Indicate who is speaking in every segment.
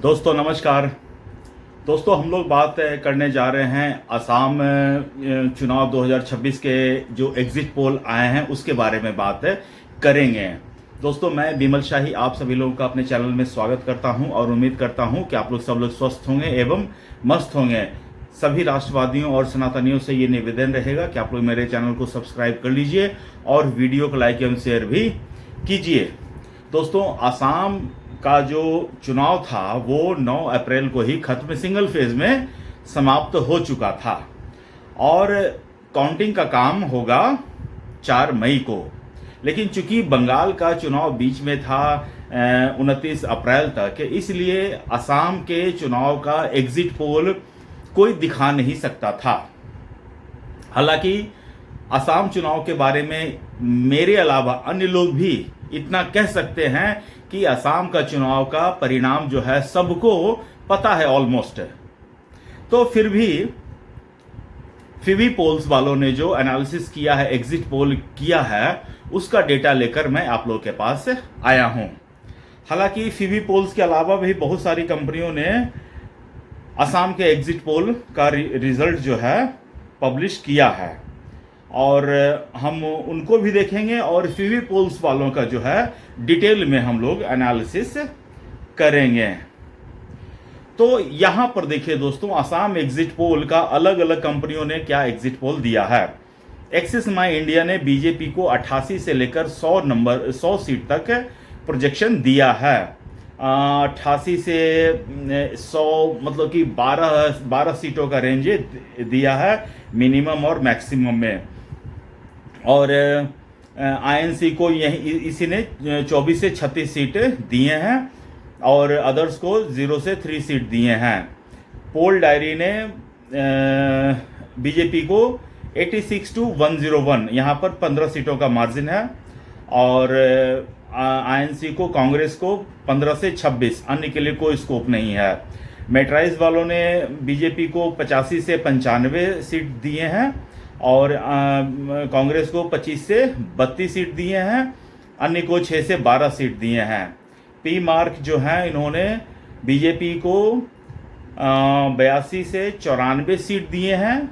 Speaker 1: दोस्तों नमस्कार। दोस्तों हम लोग बात करने जा रहे हैं असम चुनाव 2026 के जो एग्जिट पोल आए हैं उसके बारे में बात करेंगे। दोस्तों मैं बिमल शाही आप सभी लोगों का अपने चैनल में स्वागत करता हूं और उम्मीद करता हूं कि आप लोग सब लोग स्वस्थ होंगे एवं मस्त होंगे। सभी राष्ट्रवादियों और सनातनियों से ये निवेदन रहेगा कि आप लोग मेरे चैनल को सब्सक्राइब कर लीजिए और वीडियो को लाइक एवं शेयर भी कीजिए। दोस्तों असम का जो चुनाव था वो 9 अप्रैल को ही खत्म सिंगल फेज में समाप्त हो चुका था और काउंटिंग का काम होगा 4 मई को। लेकिन चूंकि बंगाल का चुनाव बीच में था 29 अप्रैल तक, इसलिए असम के चुनाव का एग्जिट पोल कोई दिखा नहीं सकता था। हालांकि असम चुनाव के बारे में मेरे अलावा अन्य लोग भी इतना कह सकते हैं कि असम का चुनाव का परिणाम जो है सबको पता है ऑलमोस्ट। तो फिर भी फिवी पोल्स वालों ने जो एनालिसिस किया है, एग्जिट पोल किया है, उसका डेटा लेकर मैं आप लोगों के पास आया हूं। हालांकि फिवी पोल्स के अलावा भी बहुत सारी कंपनियों ने असम के एग्जिट पोल का रिजल्ट जो है पब्लिश किया है और हम उनको भी देखेंगे और फिवी पोल्स वालों का जो है डिटेल में हम लोग एनालिसिस करेंगे। तो यहां पर देखिए दोस्तों, असम एग्जिट पोल का अलग अलग कंपनियों ने क्या एग्जिट पोल दिया है। एक्सिस माई इंडिया ने बीजेपी को 88 से लेकर 100 सीट तक प्रोजेक्शन दिया है। 88 से 100 मतलब कि 12 सीटों का रेंज दिया है मिनिमम और मैक्सिमम में। और आईएनसी को यही इसी ने 24 से 36 सीट दिए हैं और अदर्स को 0 से 3 सीट दिए हैं। पोल डायरी ने बीजेपी को 86 to 101 यहाँ पर 15 सीटों का मार्जिन है और आईएनसी को, कांग्रेस को 15 से 26, अन्य के लिए कोई स्कोप नहीं है। मेट्राइज वालों ने बीजेपी को 85 से 95 सीट दिए हैं और कांग्रेस को 25 से 32 सीट दिए हैं, अन्य को 6 से 12 सीट दिए हैं। पी मार्क जो है इन्होंने बीजेपी को 82 से 94 सीट दिए हैं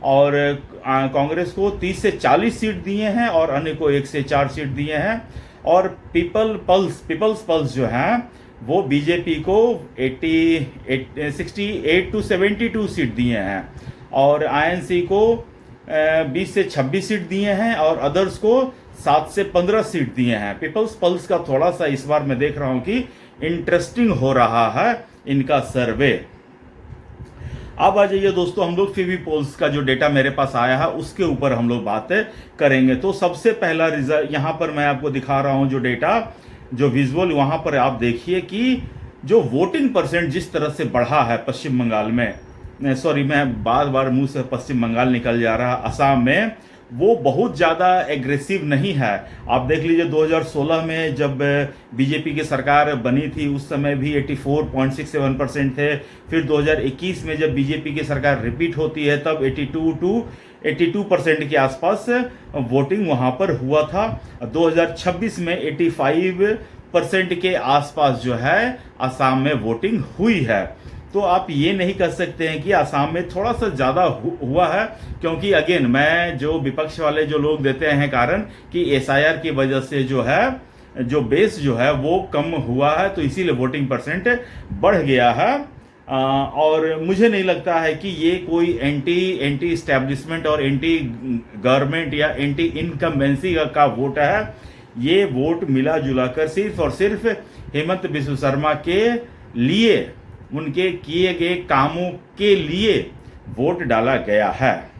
Speaker 1: और कांग्रेस को 30 से 40 सीट दिए हैं और अन्य को 1 से 4 सीट दिए हैं। और पीपल्स पल्स जो है वो बीजेपी को 68 to 72 सीट दिए हैं और आईएनसी को 20 से 26 सीट दिए हैं और अदर्स को 7 से 15 सीट दिए हैं। पीपल्स पल्स का थोड़ा सा इस बार मैं देख रहा हूं कि इंटरेस्टिंग हो रहा है इनका सर्वे। अब आ जाइए दोस्तों, हम लोग फिवी पोल्स का जो डेटा मेरे पास आया है उसके ऊपर हम लोग बात करेंगे। तो सबसे पहला रिजल्ट यहां पर मैं आपको दिखा रहा हूं, जो डेटा, जो विजुअल, वहां पर आप देखिए कि जो वोटिंग परसेंट जिस तरह से बढ़ा है पश्चिम बंगाल में, सॉरी मैं बार बार मुंह से पश्चिम बंगाल निकल जा रहा, असम में वो बहुत ज़्यादा एग्रेसिव नहीं है। आप देख लीजिए 2016 में जब बीजेपी की सरकार बनी थी उस समय भी 84.67% थे। फिर 2021 में जब बीजेपी की सरकार रिपीट होती है तब 82% के आसपास वोटिंग वहाँ पर हुआ था। 2026 में 85% के आसपास जो है असम में वोटिंग हुई है। तो आप ये नहीं कर सकते हैं कि असम में थोड़ा सा ज़्यादा हुआ है, क्योंकि अगेन मैं जो विपक्ष वाले जो लोग देते हैं कारण कि एसआईआर की वजह से जो है जो बेस जो है वो कम हुआ है तो इसीलिए वोटिंग परसेंट बढ़ गया है। और मुझे नहीं लगता है कि ये कोई एंटी इस्टेब्लिशमेंट और एंटी गवर्नमेंट या एंटी इनकम्बेंसी का वोट है। ये वोट मिला जुला कर सिर्फ और सिर्फ हेमंत बिस्व शर्मा के लिए, उनके किए गए कामों के लिए वोट डाला गया है।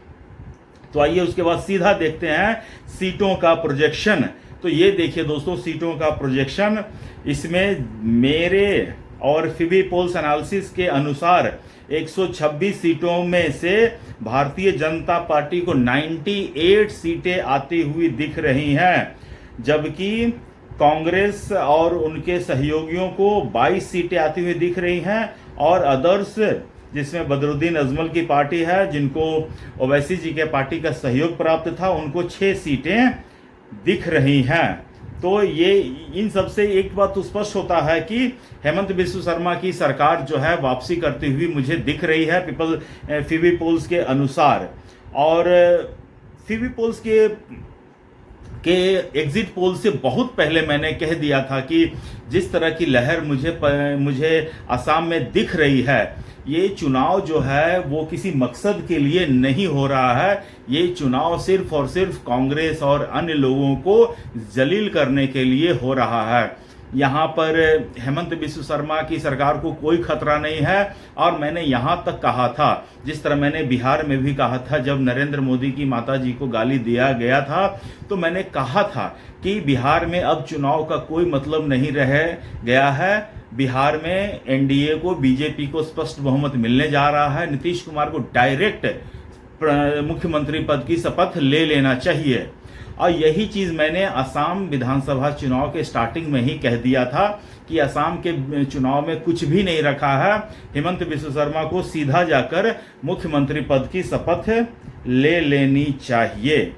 Speaker 1: तो आइए उसके बाद सीधा देखते हैं सीटों का प्रोजेक्शन। तो ये देखिए दोस्तों, सीटों का प्रोजेक्शन, इसमें मेरे और फिवी पोल्स एनालिसिस के अनुसार 126 सीटों में से भारतीय जनता पार्टी को 98 सीटें आती हुई दिख रही हैं, जबकि कांग्रेस और उनके सहयोगियों को 22 सीटें आती हुई दिख रही हैं और अदर्स, जिसमें बदरुद्दीन अजमल की पार्टी है, जिनको ओवैसी जी के पार्टी का सहयोग प्राप्त था, उनको 6 सीटें दिख रही हैं। तो ये इन सब से एक बात तो स्पष्ट होता है कि हेमंत बिस्व शर्मा की सरकार जो है वापसी करती हुई मुझे दिख रही है फीवी पोल्स के अनुसार। और फीवी पोल्स के एग्जिट पोल से बहुत पहले मैंने कह दिया था कि जिस तरह की लहर मुझे असम में दिख रही है, ये चुनाव जो है वो किसी मकसद के लिए नहीं हो रहा है। ये चुनाव सिर्फ और सिर्फ कांग्रेस और अन्य लोगों को जलील करने के लिए हो रहा है। यहाँ पर हेमंत बिस्व शर्मा की सरकार को कोई खतरा नहीं है। और मैंने यहाँ तक कहा था, जिस तरह मैंने बिहार में भी कहा था जब नरेंद्र मोदी की माताजी को गाली दिया गया था, तो मैंने कहा था कि बिहार में अब चुनाव का कोई मतलब नहीं रह गया है। बिहार में एनडीए को, बीजेपी को स्पष्ट बहुमत मिलने जा रहा है। नीतीश कुमार को डायरेक्ट मुख्यमंत्री पद की शपथ ले लेना चाहिए। और यही चीज मैंने असम विधानसभा चुनाव के स्टार्टिंग में ही कह दिया था कि असम के चुनाव में कुछ भी नहीं रखा है। हेमंत बिस्व शर्मा को सीधा जाकर मुख्यमंत्री पद की शपथ ले लेनी चाहिए।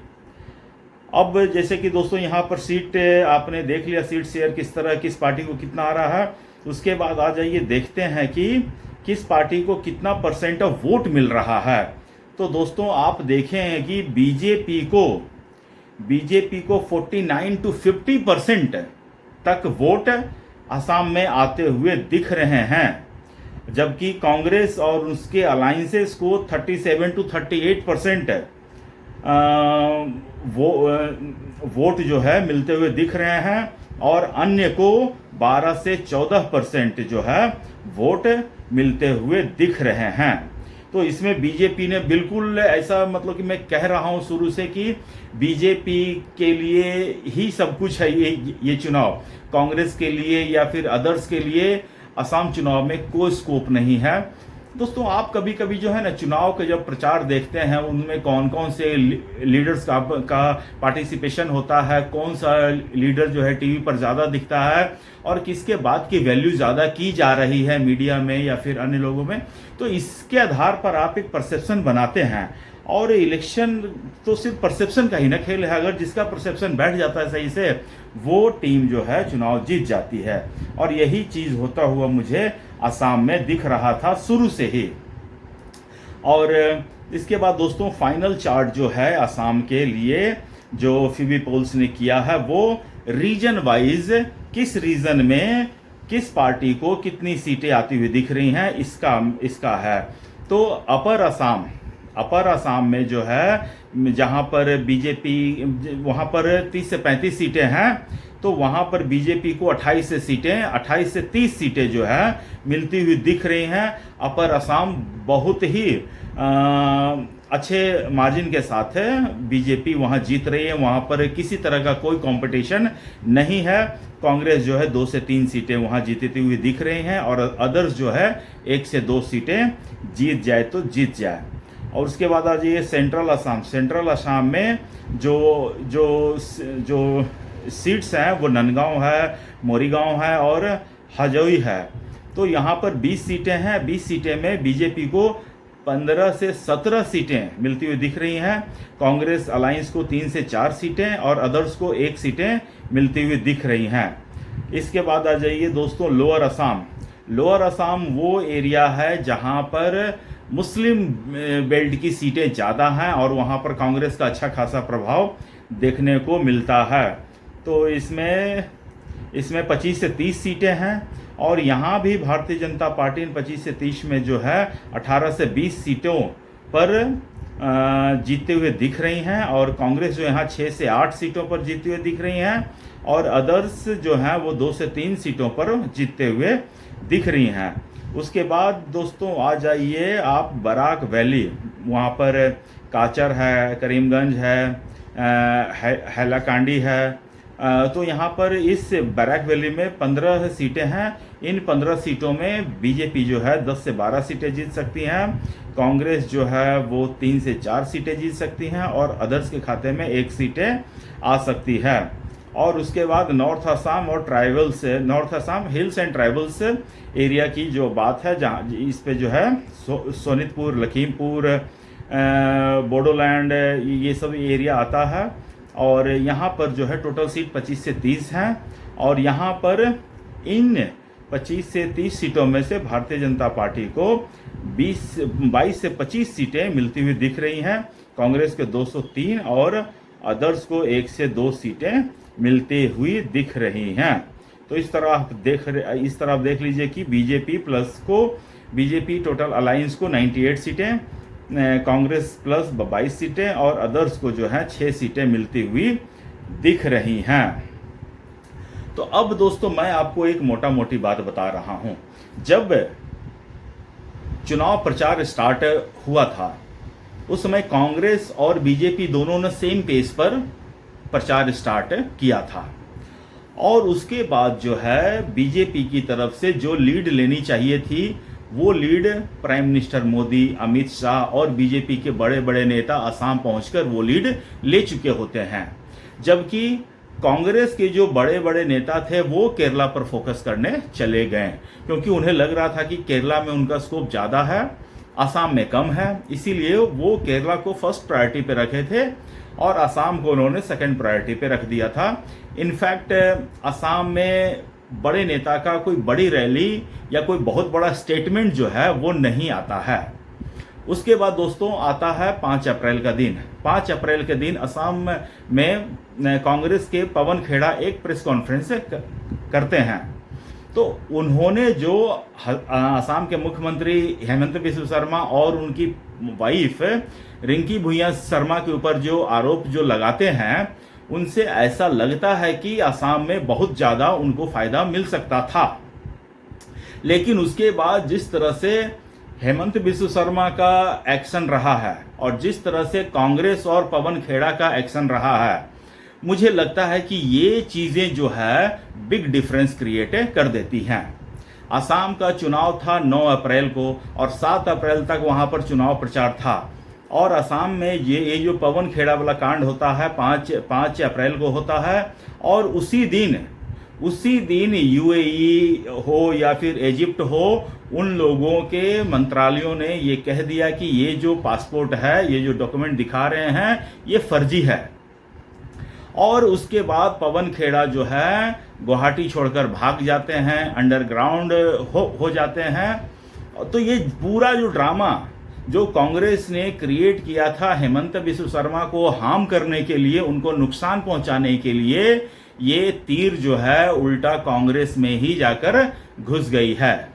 Speaker 1: अब जैसे कि दोस्तों यहाँ पर सीट आपने देख लिया, सीट शेयर किस तरह किस पार्टी को कितना आ रहा है। उसके बाद आ जाइए देखते हैं कि किस पार्टी को कितना % ऑफ वोट मिल रहा है। तो दोस्तों आप देखें कि बीजेपी को 49 to 50% तक वोट असम में आते हुए दिख रहे हैं, जबकि कांग्रेस और उसके अलायंसेस को 37 to 38% वोट जो है मिलते हुए दिख रहे हैं, और अन्य को 12 से 14% जो है वोट मिलते हुए दिख रहे हैं। तो इसमें बीजेपी ने बिल्कुल ऐसा, मतलब कि मैं कह रहा हूं शुरू से कि बीजेपी के लिए ही सब कुछ है ये चुनाव। कांग्रेस के लिए या फिर अदर्स के लिए असम चुनाव में कोई स्कोप नहीं है। दोस्तों आप कभी कभी जो है ना चुनाव का जब प्रचार देखते हैं, उनमें कौन कौन से लीडर्स का पार्टिसिपेशन होता है, कौन सा लीडर जो है टीवी पर ज़्यादा दिखता है और किसके बात की वैल्यू ज़्यादा की जा रही है मीडिया में या फिर अन्य लोगों में, तो इसके आधार पर आप एक परसेप्शन बनाते हैं। और इलेक्शन तो सिर्फ परसेप्शन का ही ना खेल है। अगर जिसका परसेप्शन बैठ जाता है सही से, वो टीम जो है चुनाव जीत जाती है। और यही चीज़ होता हुआ मुझे असम में दिख रहा था शुरू से ही। और इसके बाद दोस्तों फाइनल चार्ट जो है असम के लिए जो फीवी पोल्स ने किया है, वो रीजन वाइज किस रीजन में किस पार्टी को कितनी सीटें आती हुई दिख रही हैं, इसका है। तो अपर असम में जो है जहां पर बीजेपी, वहां पर 30 से 35 सीटें हैं, तो वहां पर बीजेपी को 28 से 30 सीटें जो है मिलती हुई दिख रही हैं। अपर असम बहुत ही अच्छे मार्जिन के साथ है बीजेपी वहां जीत रही है। वहां पर किसी तरह का कोई कंपटीशन नहीं है। कांग्रेस जो है 2 से 3 सीटें वहां जीतती हुई दिख रही हैं, और अदर्स जो है 1 से 2 सीटें जीत जाए तो जीत जाए। और उसके बाद आ जाइए सेंट्रल असम में जो सीट्स हैं वो नंदगांव है, मोरीगांव है और हजोई है। तो यहाँ पर 20 सीटें हैं। 20 सीटें में बीजेपी को 15 से 17 सीटें मिलती हुई दिख रही हैं। कांग्रेस अलायंस को 3 से 4 सीटें और अदर्स को 1 सीटें मिलती हुई दिख रही हैं। इसके बाद आ जाइए दोस्तों लोअर असम वो एरिया है जहाँ पर मुस्लिम बेल्ट की सीटें ज़्यादा हैं और वहाँ पर कांग्रेस का अच्छा खासा प्रभाव देखने को मिलता है। तो इसमें 25 से 30 सीटें हैं, और यहाँ भी भारतीय जनता पार्टी इन 25 से 30 में जो है 18 से 20 सीटों पर जीतते हुए दिख रही हैं, और कांग्रेस जो यहाँ 6 से 8 सीटों पर जीतते हुए दिख रही हैं, और अदर्स जो हैं वो 2 से 3 सीटों पर जीतते हुए दिख रही हैं। उसके बाद दोस्तों आ जाइए आप बराक वैली, वहाँ पर काचर है, करीमगंज है, हैलाकांडी है। तो यहाँ पर इस बराक वैली में 15 सीटें हैं। इन 15 सीटों में बीजेपी जो है 10 से 12 सीटें जीत सकती हैं, कांग्रेस जो है वो 3 से 4 सीटें जीत सकती हैं, और अदर्स के खाते में 1 सीटें आ सकती है। और उसके बाद north Assam hills and tribals area की जो बात है, जहाँ इस पे जो है सोनितपुर, लखीमपुर, बोडोलैंड, ये सब एरिया आता है। और यहाँ पर जो है टोटल सीट 25 से 30 हैं और यहाँ पर इन 25 से 30 सीटों में से भारतीय जनता पार्टी को 22 से 25 सीटें मिलती हुई दिख रही हैं, कांग्रेस के 203 और अदर्स को 1 से 2 सीटें मिलती हुई दिख रही हैं। तो इस तरह आप देख लीजिए कि बीजेपी टोटल अलायंस को 98 सीटें, कांग्रेस प्लस 22 सीटें और अदर्स को जो है 6 सीटें मिलती हुई दिख रही हैं। तो अब दोस्तों मैं आपको एक मोटा मोटी बात बता रहा हूं। जब चुनाव प्रचार स्टार्ट हुआ था उस समय कांग्रेस और बीजेपी दोनों ने सेम पेस पर प्रचार स्टार्ट किया था और उसके बाद जो है बीजेपी की तरफ से जो लीड लेनी चाहिए थी वो lead prime minister Modi, Amit Shah और बीजेपी के बड़े बड़े नेता असम पहुंचकर वो लीड ले चुके होते हैं, जबकि कांग्रेस के जो बड़े बड़े नेता थे वो केरला पर फोकस करने चले गए क्योंकि उन्हें लग रहा था कि केरला में उनका स्कोप ज़्यादा है, असम में कम है, इसीलिए वो केरला को फर्स्ट प्रायोरिटी पे रखे थे और असम को उन्होंने सेकंड प्रायोरिटी पे रख दिया था। इनफैक्ट असम में बड़े नेता का कोई बड़ी रैली या कोई बहुत बड़ा स्टेटमेंट जो है वो नहीं आता है। उसके बाद दोस्तों आता है 5 अप्रैल का दिन। 5 अप्रैल के दिन असम में कांग्रेस के पवन खेड़ा एक प्रेस कॉन्फ्रेंस करते हैं। तो उन्होंने जो असम के मुख्यमंत्री हेमंत बिस्व शर्मा और उनकी वाइफ रिंकी भुइयां शर्मा के ऊपर जो आरोप जो लगाते हैं उनसे ऐसा लगता है कि असम में बहुत ज़्यादा उनको फायदा मिल सकता था, लेकिन उसके बाद जिस तरह से हेमंत बिस्व शर्मा का एक्शन रहा है और जिस तरह से कांग्रेस और पवन खेड़ा का एक्शन रहा है, मुझे लगता है कि ये चीज़ें जो है बिग डिफरेंस क्रिएट कर देती हैं। असम का चुनाव था 9 अप्रैल को और 7 अप्रैल तक वहाँ पर चुनाव प्रचार था और असम में ये जो पवन खेड़ा वाला कांड होता है 5 अप्रैल को होता है और उसी दिन यूएई हो या फिर इजिप्ट हो, उन लोगों के मंत्रालयों ने ये कह दिया कि ये जो पासपोर्ट है, ये जो डॉक्यूमेंट दिखा रहे हैं, ये फर्जी है। और उसके बाद पवन खेड़ा जो है गुवाहाटी छोड़कर भाग जाते हैं, अंडरग्राउंड हो जाते हैं। तो ये पूरा जो ड्रामा जो कांग्रेस ने क्रिएट किया था हेमंत बिस्व शर्मा को हार्म करने के लिए, उनको नुकसान पहुंचाने के लिए, ये तीर जो है उल्टा कांग्रेस में ही जाकर घुस गई है।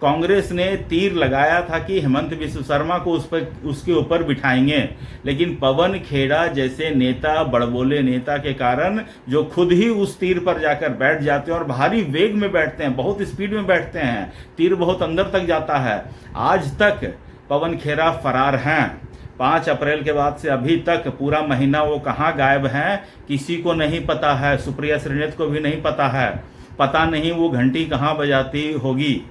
Speaker 1: कांग्रेस ने तीर लगाया था कि हेमंत बिस्व शर्मा को उसके ऊपर बिठाएंगे, लेकिन पवन खेड़ा जैसे नेता, बड़बोले नेता के कारण जो खुद ही उस तीर पर जाकर बैठ जाते हैं और भारी वेग में बैठते हैं, बहुत स्पीड में बैठते हैं, तीर बहुत अंदर तक जाता है। आज तक पवन खेड़ा फरार हैं। 5 अप्रैल के बाद से अभी तक पूरा महीना वो कहाँ गायब हैं किसी को नहीं पता है, सुप्रिया श्रीनाथ को भी नहीं पता है, पता नहीं वो घंटी कहाँ बजाती होगी।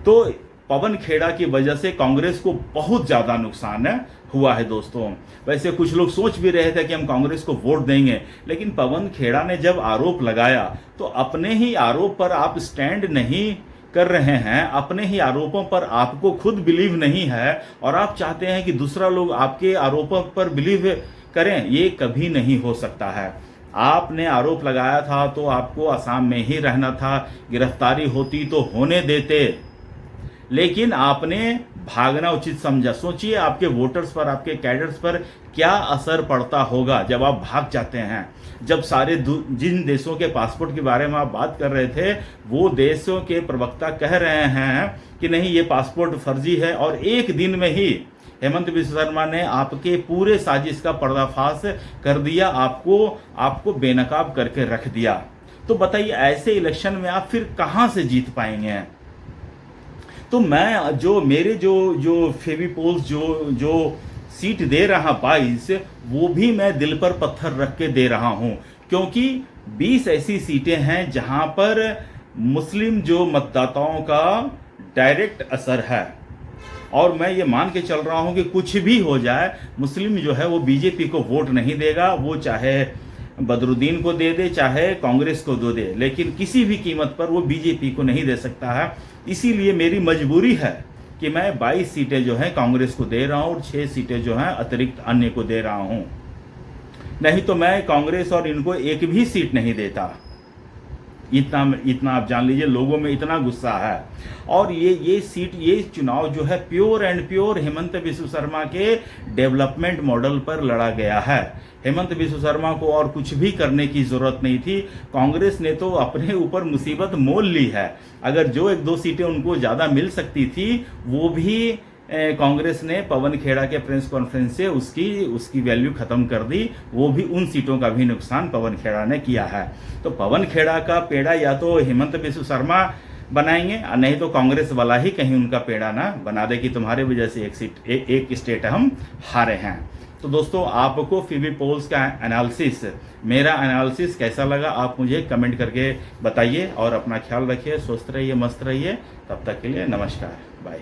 Speaker 1: तो पवन खेड़ा की वजह से कांग्रेस को बहुत ज़्यादा नुकसान हुआ है दोस्तों। वैसे कुछ लोग सोच भी रहे थे कि हम कांग्रेस को वोट देंगे, लेकिन पवन खेड़ा ने जब आरोप लगाया तो अपने ही आरोप पर आप स्टैंड नहीं कर रहे हैं, अपने ही आरोपों पर आपको खुद बिलीव नहीं है और आप चाहते हैं कि दूसरा लोग आपके आरोपों पर बिलीव करें, ये कभी नहीं हो सकता है। आपने आरोप लगाया था तो आपको असम में ही रहना था, गिरफ्तारी होती तो होने देते, लेकिन आपने भागना उचित समझा। सोचिए आपके वोटर्स पर, आपके कैडर्स पर क्या असर पड़ता होगा जब आप भाग जाते हैं। जब सारे जिन देशों के पासपोर्ट के बारे में आप बात कर रहे थे, वो देशों के प्रवक्ता कह रहे हैं कि नहीं ये पासपोर्ट फर्जी है, और एक दिन में ही हेमंत बिस्व शर्मा ने आपके पूरे साजिश का पर्दाफाश कर दिया, आपको बेनकाब करके रख दिया। तो बताइए ऐसे इलेक्शन में आप फिर कहां से जीत पाएंगे। तो मैं मेरे जो फेविकोल्स जो सीट दे रहा 22, वो भी मैं दिल पर पत्थर रख के दे रहा हूं, क्योंकि 20 ऐसी सीटें हैं जहां पर मुस्लिम जो मतदाताओं का डायरेक्ट असर है, और मैं ये मान के चल रहा हूं कि कुछ भी हो जाए मुस्लिम जो है वो बीजेपी को वोट नहीं देगा, वो चाहे बदरुद्दीन को दे दे चाहे कांग्रेस को दे, लेकिन किसी भी कीमत पर वो बीजेपी को नहीं दे सकता है। इसीलिए मेरी मजबूरी है कि मैं 22 सीटें जो हैं कांग्रेस को दे रहा हूं और 6 सीटें जो हैं अतिरिक्त अन्य को दे रहा हूं। नहीं तो मैं कांग्रेस और इनको एक भी सीट नहीं देता। इतना आप जान लीजिए, लोगों में इतना गुस्सा है। और ये चुनाव जो है pure and pure Hemant Biswa Sharma के डेवलपमेंट मॉडल पर लड़ा गया है। हेमंत बिस्व शर्मा को और कुछ भी करने की जरूरत नहीं थी। कांग्रेस ने तो अपने ऊपर मुसीबत मोल ली है। अगर जो 1-2 सीटें उनको ज्यादा मिल सकती थी, वो भी कांग्रेस ने पवन खेड़ा के प्रेस कॉन्फ्रेंस से उसकी वैल्यू खत्म कर दी। वो भी उन सीटों का भी नुकसान पवन खेड़ा ने किया है। तो पवन खेड़ा का पेड़ा या तो हेमंत बिस्व शर्मा बनाएंगे, नहीं तो कांग्रेस वाला ही कहीं उनका पेड़ा ना बना दे कि तुम्हारे वजह से एक स्टेट हम हारे हैं। तो दोस्तों, आपको फीबी पोल्स का एनालिसिस, मेरा एनालिसिस कैसा लगा आप मुझे कमेंट करके बताइए। और अपना ख्याल रखिए, स्वस्थ रहिए, मस्त रहिए। तब तक के लिए नमस्कार, बाय।